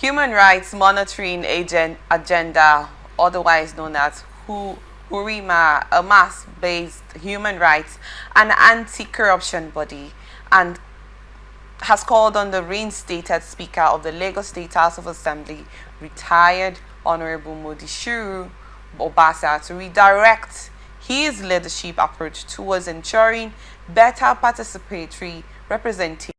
Human Rights Monitoring Agenda, otherwise known as Hurima, a mass-based human rights and anti-corruption body, and has called on the reinstated Speaker of the Lagos State House of Assembly, retired Honorable Mudashiru Obasa, to redirect his leadership approach towards ensuring better participatory representation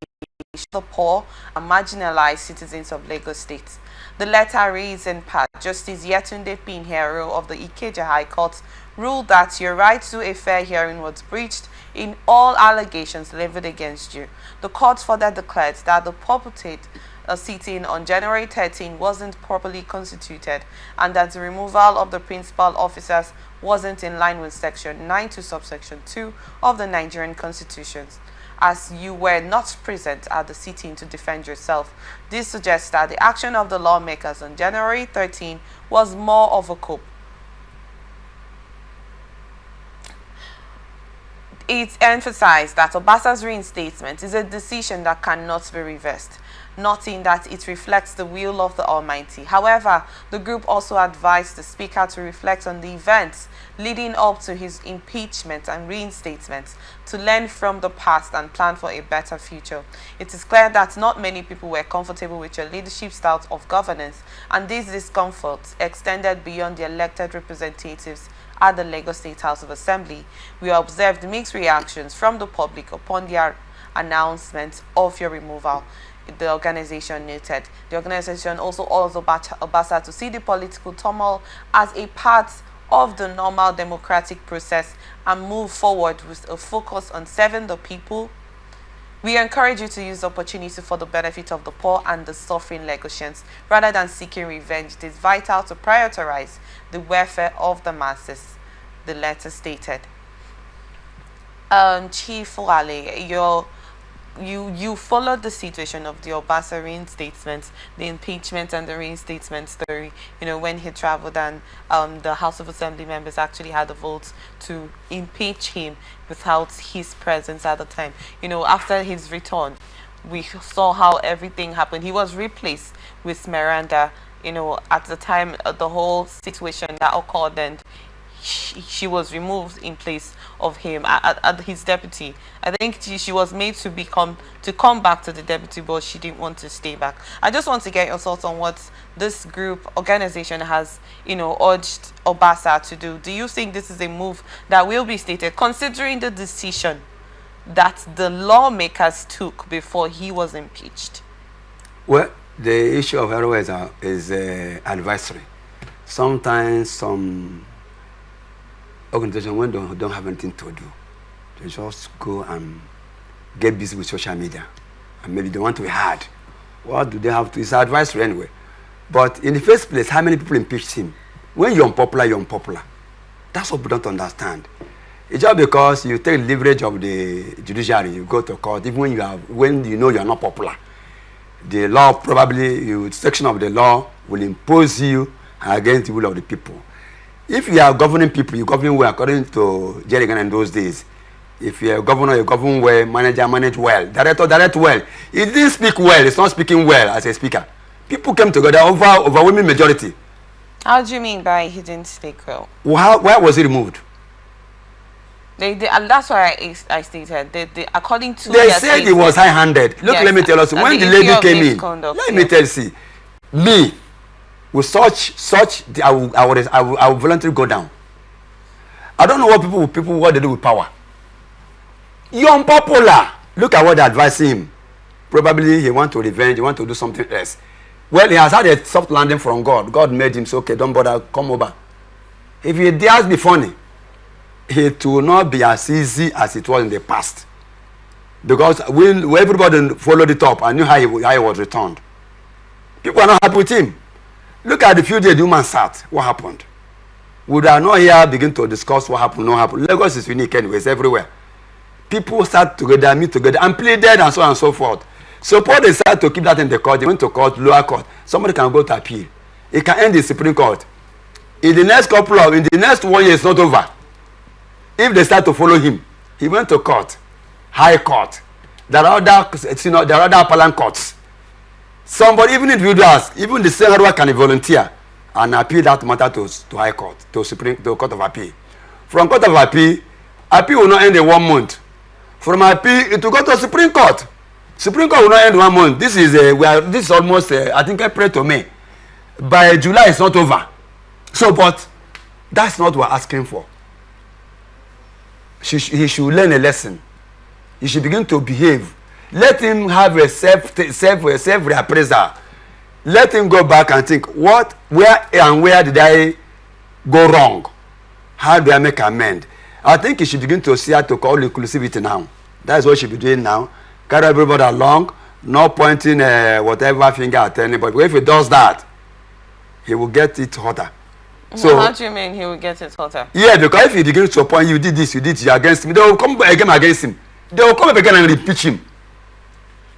of the poor and marginalized citizens of Lagos State. The letter reads in part, Justice Yetunde Pinheiro of the Ikeja High Court ruled that your right to a fair hearing was breached in all allegations leveled against you. The court further declared that the purported sitting on January 13 wasn't properly constituted and that the removal of the principal officers wasn't in line with Section 9 to subsection 2 of the Nigerian Constitution, as you were not present at the sitting to defend yourself. This suggests that the action of the lawmakers on January 13 was more of a coup. It emphasized that Obasa's reinstatement is a decision that cannot be reversed, noting that it reflects the will of the Almighty. However, the group also advised the Speaker to reflect on the events leading up to his impeachment and reinstatement, to learn from the past and plan for a better future. It is clear that not many people were comfortable with your leadership style of governance, and this discomfort extended beyond the elected representatives at the Lagos State House of Assembly. We observed mixed reactions from the public upon the announcement of your removal, the organization noted. The organization also urged Obasa to see the political turmoil as a part of the normal democratic process and move forward with a focus on serving the people. We encourage you to use the opportunity for the benefit of the poor and the suffering Lagosians rather than seeking revenge. It is vital to prioritize the welfare of the masses, the letter stated. Chief Wale, you followed the situation of the Obasa reinstatement, the impeachment and the reinstatement story, when he traveled and the House of Assembly members actually had a vote to impeach him without his presence at the time. After his return, we saw how everything happened. He was replaced with Miranda, at the time the whole situation that occurred, and she was removed in place of him at his deputy. I think she was made to come back to the deputy, but she didn't want to stay back. I just want to get your thoughts on what this organization has, urged Obasa to do. Do you think this is a move that will be stated, considering the decision that the lawmakers took before he was impeached? Well, the issue of HURMA is advisory. Sometimes some organizations, when they don't have anything to do, they just go and get busy with social media, and maybe they want to be hard. What do they have to? It's advisory anyway. But in the first place, how many people impeached him? When you're unpopular, you're unpopular. That's what people don't understand. It's just because you take leverage of the judiciary, you go to court, even when you know you're not popular. The law, probably, section of the law will impose you against the will of the people. If you are governing people, you govern well, according to Jerry Ghana in those days. If you're a governor, you govern well, manager, manage well, director, direct well. He didn't speak well, he's not speaking well as a speaker. People came together, overwhelming majority. How do you mean by he didn't speak well? Why was he removed? And that's why I stated, according to they said he was high-handed. Look, yes, let me tell us, when the lady came in, let me tell you, me, with I will voluntarily go down. I don't know what they do with power. You're unpopular. Look at what they advise him. Probably he want to revenge, he want to do something else. Well, he has had a soft landing from God. God made him say, okay, don't bother, come over. If he dares be funny, it will not be as easy as it was in the past. Because when everybody followed it up and knew how he was returned. People are not happy with him. Look at the few days the woman sat. What happened? Would I not here begin to discuss what happened, not happened? Lagos is unique anyways, everywhere. People sat together, meet together, and pleaded and so on and so forth. So Paul decided to keep that in the court. They went to court, lower court. Somebody can go to appeal. It can end the Supreme Court. In the next 1 year, it's not over. If they start to follow him, he went to court, high court. There are other appellant courts. Somebody, even individuals, even the same hardware can volunteer and appeal that matter to High Court, to Court of Appeal. From Court of Appeal will not end in 1 month. From appeal, it will go to Supreme Court. Supreme Court will not end 1 month. This is almost I think April to May. By July it's not over. So, but that's not what we're asking for. He should learn a lesson. He should begin to behave. Let him have a self reappraisal. Let him go back and think, where did I go wrong? How do I make amend? I think he should begin to see how to call inclusivity now. That's what he should be doing now. Carry everybody along, not pointing whatever finger at anybody. But if he does that, he will get it hotter. So how do you mean he will get it hotter? Yeah, because if he begins to point, you did this, you did, you're against me, they will come again against him. They will come up again and impeach him.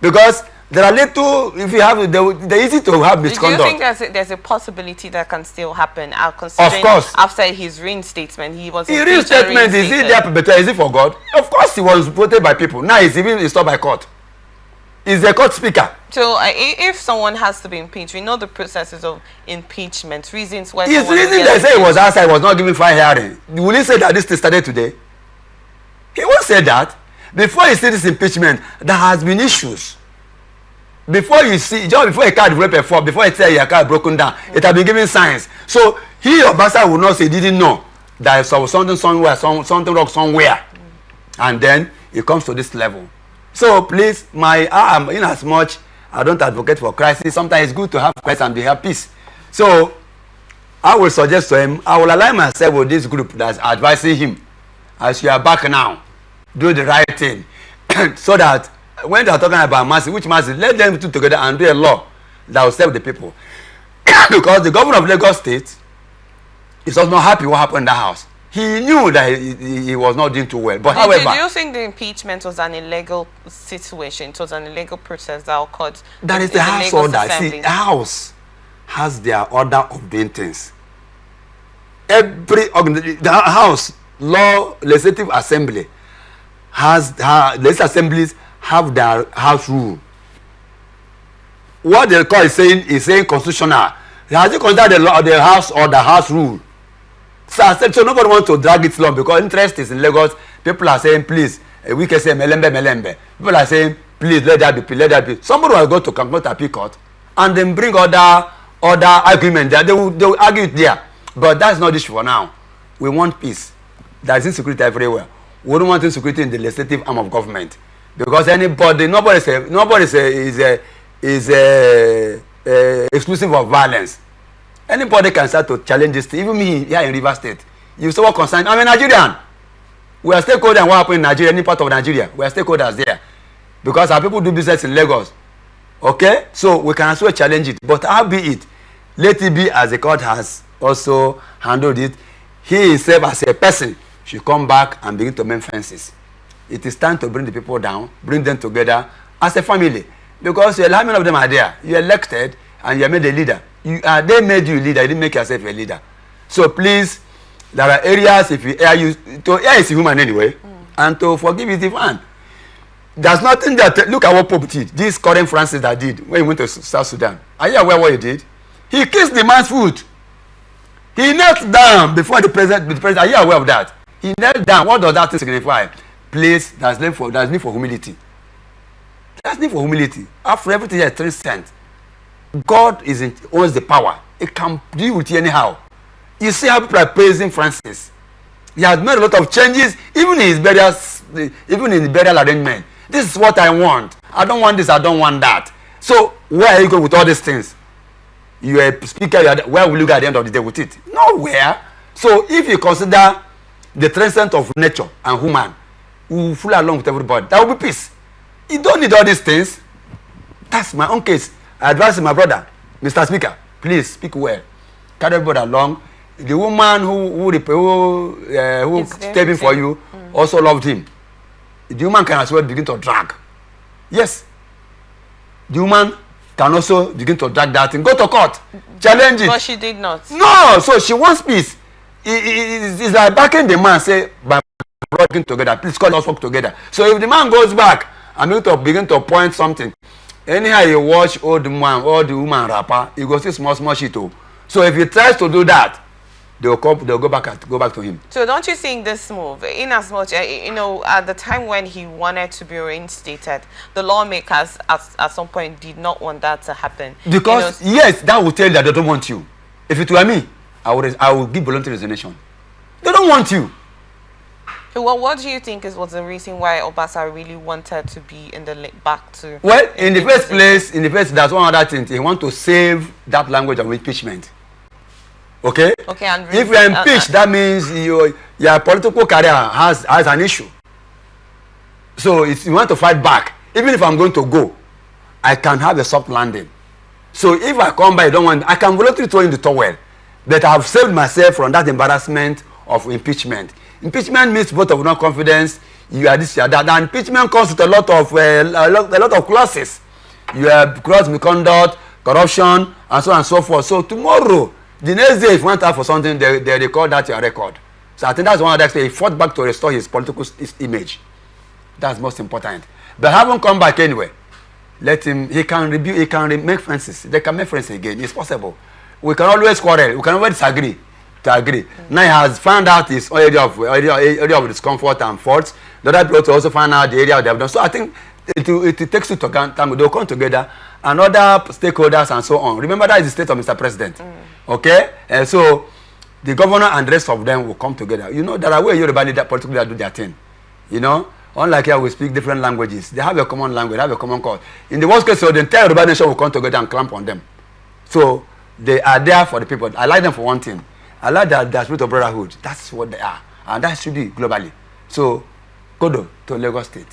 Because there are little, if you have, they're easy to have misconduct. Do you think there's a possibility that can still happen? Considering of course. After his reinstatement, he was reinstatement, is it there better? Is it for God? Of course he was voted by people. Now he's even installed by court. He's a court speaker. So if someone has to be impeached, we know the processes of impeachment, reasons why. His reason they say he was outside, was not giving fair hearing. Will he say that this started today? He won't say that. Before you see this impeachment, there has been issues. Before you see, just before a car developed a fault, before you say your car broken down, it has been giving signs. So he, Obasa, will not say he didn't know that there was something somewhere, something wrong somewhere. And then it comes to this level. So please, in as much I don't advocate for crisis, sometimes it's good to have crisis and have peace. So I will suggest to him, I will align myself with this group that's advising him. As you are back now, do the right thing. So that when they are talking about mercy, which mercy, let them two together and do a law that will serve the people. Because the governor of Lagos State is also not happy what happened in that house. He knew that he was not doing too well. But however, do you think the impeachment was an illegal situation? It was an illegal process that occurred? That is the house order. See, the house has their order of doing things. The house, legislative assembly, legislative assemblies have their house rule. What they call is saying constitutional. Has it considered the house or the house rule? So nobody wants to drag it long because interest is in Lagos. People are saying, please, we can say melembe. People are saying, please, let that be. Somebody will go to Kankoto Appeal Court and then bring other argument there. They will argue it there. But that's not the issue for now. We want peace. There is insecurity everywhere. We don't want insecurity in the legislative arm of government. Because nobody is exclusive of violence. Anybody can start to challenge this thing. Even me here in Rivers State. You say what concern? I'm a Nigerian. We are stakeholders in what happened in Nigeria, any part of Nigeria. We are stakeholders there. Because our people do business in Lagos. Okay? So we can also challenge it. But how be it? Let it be as the court has also handled it. He himself as a person should come back and begin to mend fences. It is time to bring the people down, bring them together as a family. Because how many of them are there? You are elected and you are made a leader. They made you a leader, you didn't make yourself a leader. So please, there are areas, if you err, to err is human anyway, and to forgive is divine. There's nothing that, look at what Pope did, this current Francis that did when he went to South Sudan. Are you aware what he did? He kissed the man's foot. He knelt down before the president. Are you aware of that? He knelt down. What does that signify? Please, there's need for humility. There's need for humility. After everything is 3 cents. God owns the power. It can deal with you anyhow. You see how people are praising Francis. He has made a lot of changes, even in his burial arrangement. This is what I want. I don't want this, I don't want that. So where are you going with all these things? You are a speaker, where will you go at the end of the day with it? Nowhere. So if you consider the transcendence of nature and human, we will flow along with everybody. There will be peace. You don't need all these things. That's my own case. I advise my brother, Mr. Speaker, please speak well. Carry everybody along. The woman who stepped in for you also loved him. The woman can as well begin to drag. Yes. The woman can also begin to drag that thing. Go to court. Challenge it. But she did not. No. So she wants peace. It's like backing the man, say, by working together, please call us work together. So if the man goes back and begin to point something, anyhow you watch old woman rapper, you go see small shit too. So if he tries to do that, they'll go back to him. So don't you think this move, in as much, you know, at the time when he wanted to be reinstated, the lawmakers at some point did not want that to happen? Because, you know, yes, that will tell you that they don't want you. If it were me, I would give voluntary resignation. They don't want you. Well, what do you think was the reason why Obasa really wanted to be in the link back to? Well, in the first place, that's one other thing. He want to save that language of impeachment. Okay? Okay, and if you are impeached, that means your political career has an issue. So if you want to fight back, even if I'm going to go, I can have a soft landing. So if I come by, I can voluntarily throw in the towel. But I have saved myself from that embarrassment of impeachment. Impeachment means vote of no confidence. You are this, you are that. And impeachment comes with a lot of clauses. You have cross misconduct, corruption, and so on and so forth. So tomorrow, the next day, if you want to have for something, they record that your record. So I think that's one of the things. He fought back to restore his political image. That's most important. But have him come back anyway. Let him. He can review. He can make friends. They can make friends again. It's possible. We can always quarrel. We can always disagree. Now he has found out his area of discomfort and faults. The other people also find out the area they have done. So I think it takes you to time. They'll come together and other stakeholders and so on. Remember that is the state of Mr. President. Okay? And so the governor and the rest of them will come together. You know, there are ways Yoruba leaders particularly do their thing. You know? Unlike here we speak different languages. They have a common language, they have a common cause. In the worst case, so the entire Yoruba nation will come together and clamp on them. So they are there for the people. I like them for one thing. I like their spirit of brotherhood. That's what they are. And that should be globally. So, Kodo to Lagos State.